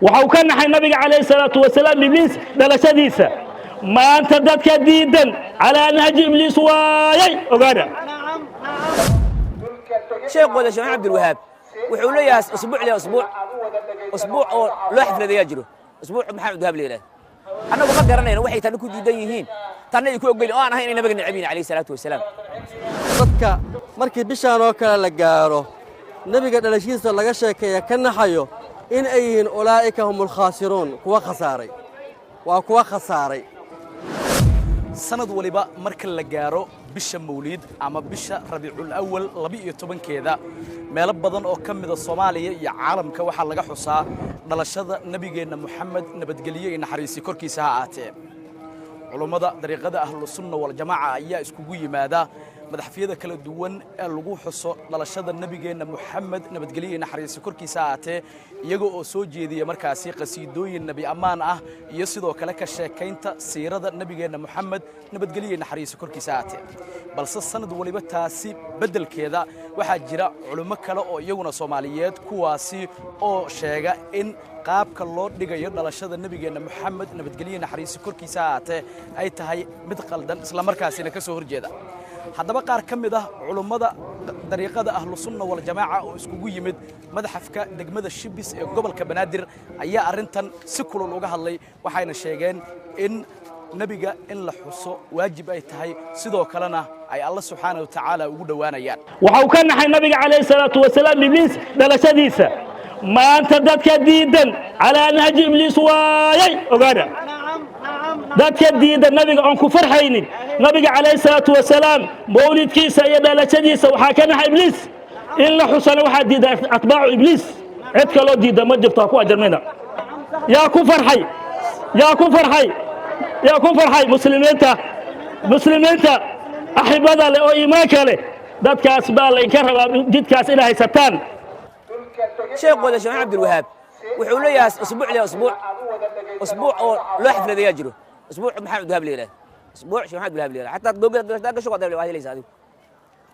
waxau ka naxay nabiga calayhi salaatu wasalaam ibliis dhalashadiisa maanta dadka diidan calaa nahji ibliis waayay ogaada sheekooda sheekh cabdilwahaab wuxuu leeyahay usbuuc oo loo xafladeeyaa jiro usbuuc maxamed wahaab leeyahay annagu ma garanayno waxay tan ku diidan yihiin tan ay ku ogol oo aan ahayn in nabiga nabiga calayhi salaatu wasalaam dadka markii bishaan oo kale la gaaro nabiga dhalashiisa laga sheekeeya ka naxayo in ay yihiin ulaa'ika humul khaasiruun kuwa khasaaray waa kuwa khasaaray sanad waliba marka la gaaro bisha mawliid ama bisha rabiicul awwal 12keeda meelo badan oo ka mid ah Soomaaliya iyo caalamka waxa laga xusaa dhalashada nabigeena Muhammad nabadgeliyo iyo naxariis korkiisa ha aatee culimada dariiqada ahlus sunna wal jamaa ayaa iskugu yimaada madaxfiyada kala duwan ee lagu xuso dhalashada nabigeena Muhammad nabadgeliyo iyo naxariis korkiisa ha aatee iyaga oo soo jeediya markaasi qasiidooyin nabi amaan ah iyo sidoo kale ka sheekaynta siirada nabigeena Muhammad nabadgeliyo iyo naxariis korkiisa ha aatee balse sanad waliba taasi bedelkeeda waxa jira culimo kale oo iyaguna Soomaaliyeed kuwaasi oo sheega in qaabka loo dhigayo dhalashada nabigeena Muhammad nabadgeliyo naxariis korkiisa ha aatee ay tahay mid qaldan isla markaasina ka soo horjeeda haddaba qaar ka mid ah culimada dariiqada ahlus sunna wal jamaa oo iskugu yimid madaxafka degmada Shibis ee gobolka Banaadir ayaa arintan si kulul uga hadlay waxayna sheegeen in nabiga in la xuso waajib ay tahay sidoo kalena ay Allah subhanahu wa ta'ala ugu dhawaanayaan waxau ka naxay nabiga calayhi salaatu wasalaam ibliis dhalashadiisa maanta dadka diidan calaa nahji ibliis waayay ogaada dadka diidan nabiga aan ku farxaynin nabiga calayhi salaatu wasalaam mawlidkiisa iyo dhalashadiisa waxaa ka naxay ibliis in la xusana waxaa diiday atbaacu ibliis cid kaloo diida ma jirto ku ajarmayna yaa ku farxay yaa ku farxay muslimiinta axibada leh oo iimaanka leh dadkaas baa la inka rabaa jidkaas inay haysataan sheekooda sheekh cabdilwahaab wuxuu leeyahay usbuuc oo loo xafladeeyaa jiro usbuuc maxamed wahaab leeyahay usbuuc sheekh maxamed wahaab leeyahay hatta google ka shaqo dabay waxa adigu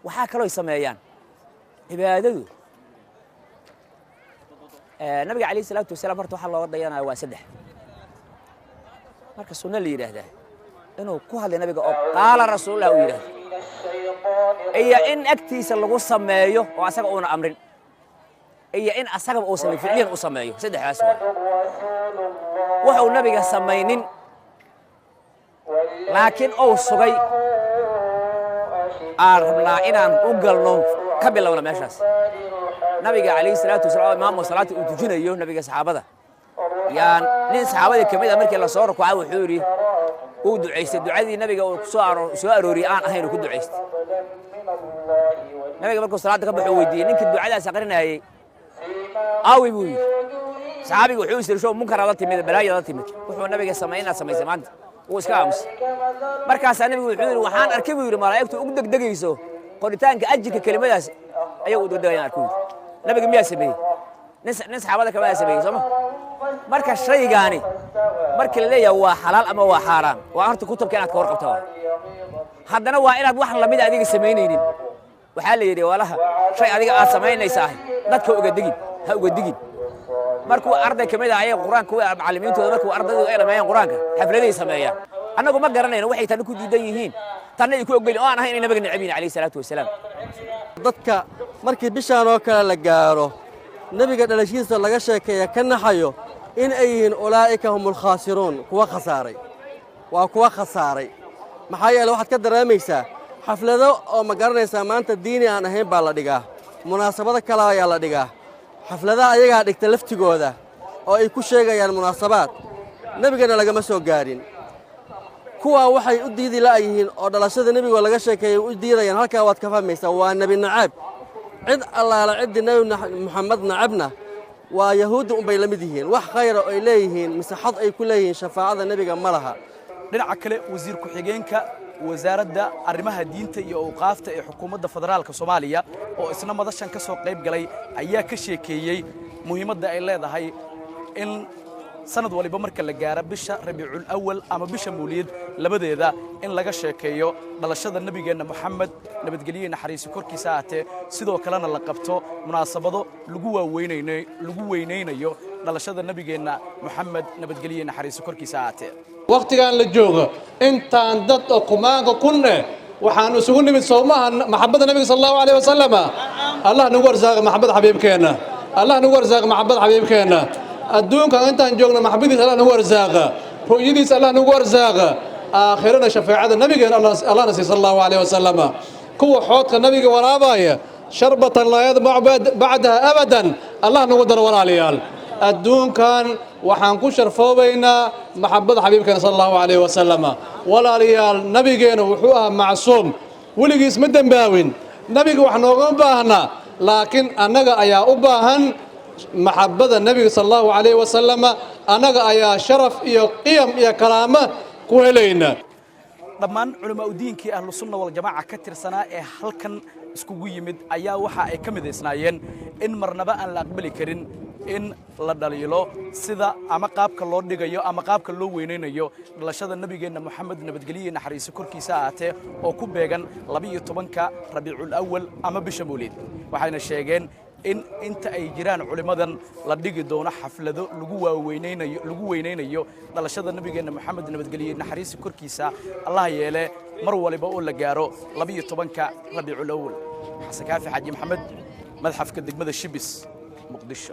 waxa kale ay sameeyaan cibaadadu nabiga calayhi salaatu wasalaam horta waxa loo dayanaa waa saddex marka sunna la yiraahdaa inuu ku hadlay nabiga oo qaala rasuulullaahi uu yiraahdo iyo in agtiisa lagu sameeyo oo asaga uuna amrin iyo in asaga uu sameeyo ficliyan uu sameeyo saddexdaas wuxuu nabiga sameeynin laakiin uu sugay arabna inaan u galno ka bilowna meeshaas nabiga calayhi salaatu wasalaam imaam salaatu uu tujinayo nabiga saxaabada yaan nin saxaabada kamid ah markii la soo rukucay wuxuu yiri uu duceystay ducadii nabiga uu soo arooriyay aan ahayn ku duceystay nabiga markuu salaada ka baxo weydiiyay ninkii ducadaas aqrinayay aawi buu yiri saxaabigu wuxuu isirasho munkar la timid balaaya la timid wuxuu nabiga sameeyay maanta uu iska aamus markaas nabigu wuxuu yiri waxaan arkay buu yiri malaa'iktu ugu degdegayso qoritaanka ajirka kelimadaas ayagu u degdegayaan arkay nabiga miyaa sameeyay nin saxaabada kama sameeyay soo marka shaygaani markii la leeyahay waa xalaal ama waa xaraam waa horta kutubka inaad ka warqabto haddana waa inaad wax la mid adiga sameeynaynin waxa la yiri walaha shay adiga aad sameeynaysaa dadka ha uga digin markuu arday kamid ah ay quraanka oo macallimiintooda markuu ardaydu ay dhameeyaan quraanka xafladii sameeyaan annagu ma garanayno waxay tan ku diidan yihiin tan ay ku ogol oo aan ahayn in nabiga nabiga calayhi salaatu wasalaam dadka markii bishaan oo kale la gaaro nabiga dhalashiisa laga sheekeeya ka naxayo in ay yihiin ulaa'ika humul khaasiruun kuwa khasaaray waa kuwa khasaaray maxaa yeelay waxaad ka dareemaysaa xaflado oo ma garanaysaa maanta diini aan ahayn baa la dhigaa munaasabada kale ayaa la dhigaa xafladaha ayagaa dhigta laftigooda oo ay ku sheegayaan munaasabaad nabigana lagama soo gaarin kuwa waxay u diidi la'yihiin oo dhalashada nabiga laga sheekeeyay u diidayaan halkaa waad ka fahmaysaa waa nabi nacaab cid allaala cid nabi Muhammad nacabna waa yahuudi un bay la mid yihiin wax khayr ay leeyihiin misaxad ay ku leeyihiin shafaacada nabiga malaha dhinaca kale wasiir ku xigeenka wasaaradda arrimaha diinta iyo awqaafta ee xukuumadda federaalka Soomaaliya oo isna madashan ka soo qayb galay ayaa ka sheekeeyay muhiimadda ay leedahay in sanad waliba marka la gaaro bisha Rabiicul Awwal ama bisha Mawlid labadeeda in laga sheekeeyo dhalashada nabigeena Muhammad nabadgeliyo naxariis korkiisa aatee sidoo kalena la qabto munaasabado lagu weyneynayo dhalashada nabigeenna Muhammad nabadgeliye naxariiso korkiisa aatee waqtigan la joogo intaan dad oo kumaanka kunne waxaan isugu nimid soomaha maxabada nabiga sallallahu alayhi wasallam Allah nagu warsaaqo maxabada xabiibkeena Allah nagu warsaaqo maxabada xabiibkeena adduunka intaan joogno maxabadiisa Allah nagu warsaaqo ru'yadiisa Allah nagu warsaaqo aakhirana shafaacada nabigeena Allah nasi sallallahu alayhi wasallam kuwa xoodka nabiga waraabaya sharbatan la yadma ba'daha abadan Allah nagu dar walaalayaal adduunkan waxaan ku sharfoobaynaa maxabada xabiibkeena sallallahu alayhi wasallam walaalayaal nabigeena wuxuu ahaa macsuum weligiis ma dambaawin nabiga wax nooga baahna laakiin annaga ayaa u baahan maxabada nabiga sallallahu alayhi wasallam annaga ayaa sharaf iyo qiyam iyo karaama ku helayna dhammaan culimo diinkii ahlu sunna wal jamaa ka tirsanaa ee halkan iskugu yimid ayaa waxa ay ka mideysnaayeen in marnaba aan la aqbali karin in la dhaliilo sida ama qaabka loo dhigayo ama qaabka loo weyneynayo dhalashada nabigeena Muhammad nabadgeliye naxariiso korkiisa aatee oo ku beegan 12ka Rabiicul Awwal ama bisha Mawlid waxayna sheegeen in inta ay jiraan culimadan la dhigi doono xaflado lagu weyneynayo dhalashada nabigeena Muhammad nabadgeliye naxariiso korkiisa Allah yeele mar waliba oo la gaaro 12ka Rabiicul Awwal xasan kaafi xaji Maxamed madxafka degmada Shibis Muqdisho